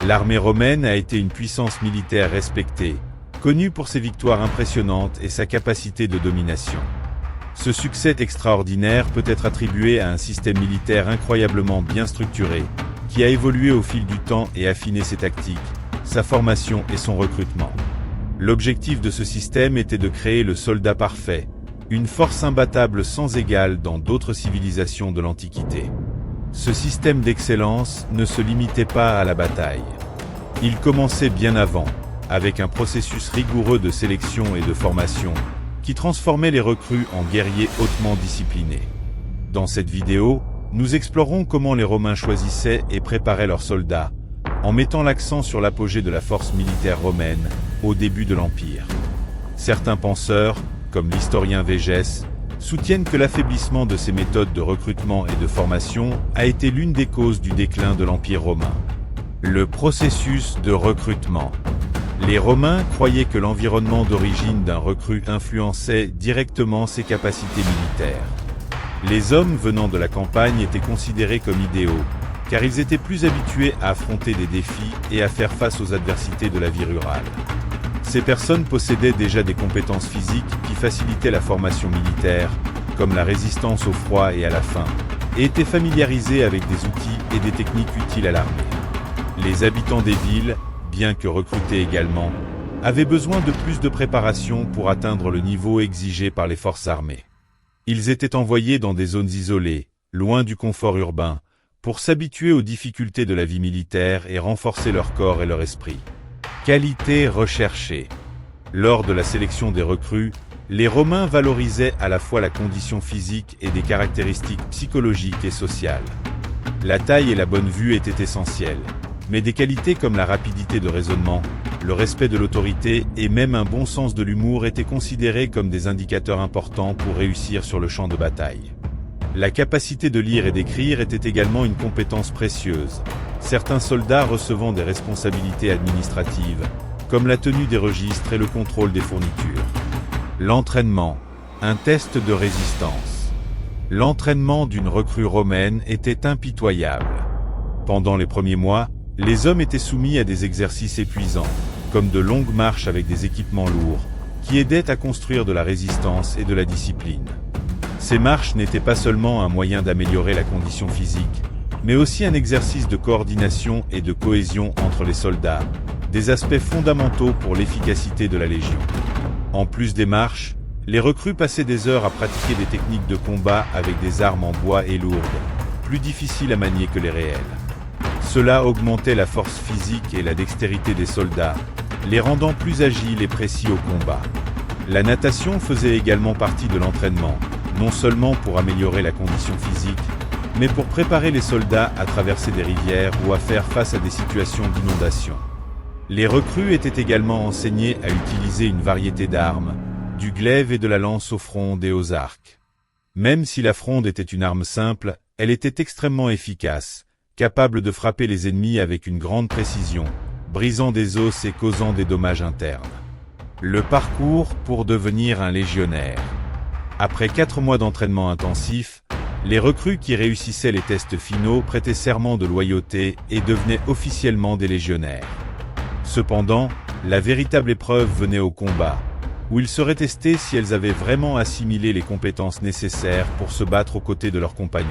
L'armée romaine a été une puissance militaire respectée, connue pour ses victoires impressionnantes et sa capacité de domination. Ce succès extraordinaire peut être attribué à un système militaire incroyablement bien structuré, qui a évolué au fil du temps et affiné ses tactiques, sa formation et son recrutement. L'objectif de ce système était de créer le soldat parfait, une force imbattable sans égale dans d'autres civilisations de l'Antiquité. Ce système d'excellence ne se limitait pas à la bataille. Il commençait bien avant, avec un processus rigoureux de sélection et de formation, qui transformait les recrues en guerriers hautement disciplinés. Dans cette vidéo, nous explorons comment les Romains choisissaient et préparaient leurs soldats, en mettant l'accent sur l'apogée de la force militaire romaine, au début de l'Empire. Certains penseurs, comme l'historien Végès, soutiennent que l'affaiblissement de ces méthodes de recrutement et de formation a été l'une des causes du déclin de l'Empire romain. Le processus de recrutement. Les Romains croyaient que l'environnement d'origine d'un recrue influençait directement ses capacités militaires. Les hommes venant de la campagne étaient considérés comme idéaux, car ils étaient plus habitués à affronter des défis et à faire face aux adversités de la vie rurale. Ces personnes possédaient déjà des compétences physiques qui facilitaient la formation militaire, comme la résistance au froid et à la faim, et étaient familiarisées avec des outils et des techniques utiles à l'armée. Les habitants des villes, bien que recrutés également, avaient besoin de plus de préparation pour atteindre le niveau exigé par les forces armées. Ils étaient envoyés dans des zones isolées, loin du confort urbain, pour s'habituer aux difficultés de la vie militaire et renforcer leur corps et leur esprit. Qualité recherchée. Lors de la sélection des recrues, les Romains valorisaient à la fois la condition physique et des caractéristiques psychologiques et sociales. La taille et la bonne vue étaient essentielles, mais des qualités comme la rapidité de raisonnement, le respect de l'autorité et même un bon sens de l'humour étaient considérés comme des indicateurs importants pour réussir sur le champ de bataille. La capacité de lire et d'écrire était également une compétence précieuse, certains soldats recevant des responsabilités administratives, comme la tenue des registres et le contrôle des fournitures. L'entraînement, un test de résistance. L'entraînement d'une recrue romaine était impitoyable. Pendant les premiers mois, les hommes étaient soumis à des exercices épuisants, comme de longues marches avec des équipements lourds, qui aidaient à construire de la résistance et de la discipline. Ces marches n'étaient pas seulement un moyen d'améliorer la condition physique, mais aussi un exercice de coordination et de cohésion entre les soldats, des aspects fondamentaux pour l'efficacité de la légion. En plus des marches, les recrues passaient des heures à pratiquer des techniques de combat avec des armes en bois et lourdes, plus difficiles à manier que les réelles. Cela augmentait la force physique et la dextérité des soldats, les rendant plus agiles et précis au combat. La natation faisait également partie de l'entraînement, non seulement pour améliorer la condition physique, mais pour préparer les soldats à traverser des rivières ou à faire face à des situations d'inondation. Les recrues étaient également enseignés à utiliser une variété d'armes, du glaive et de la lance aux frondes et aux arcs. Même si la fronde était une arme simple, elle était extrêmement efficace, capable de frapper les ennemis avec une grande précision, brisant des os et causant des dommages internes. Le parcours pour devenir un légionnaire. Après 4 mois d'entraînement intensif, les recrues qui réussissaient les tests finaux prêtaient serment de loyauté et devenaient officiellement des légionnaires. Cependant, la véritable épreuve venait au combat, où ils seraient testés si elles avaient vraiment assimilé les compétences nécessaires pour se battre aux côtés de leurs compagnons.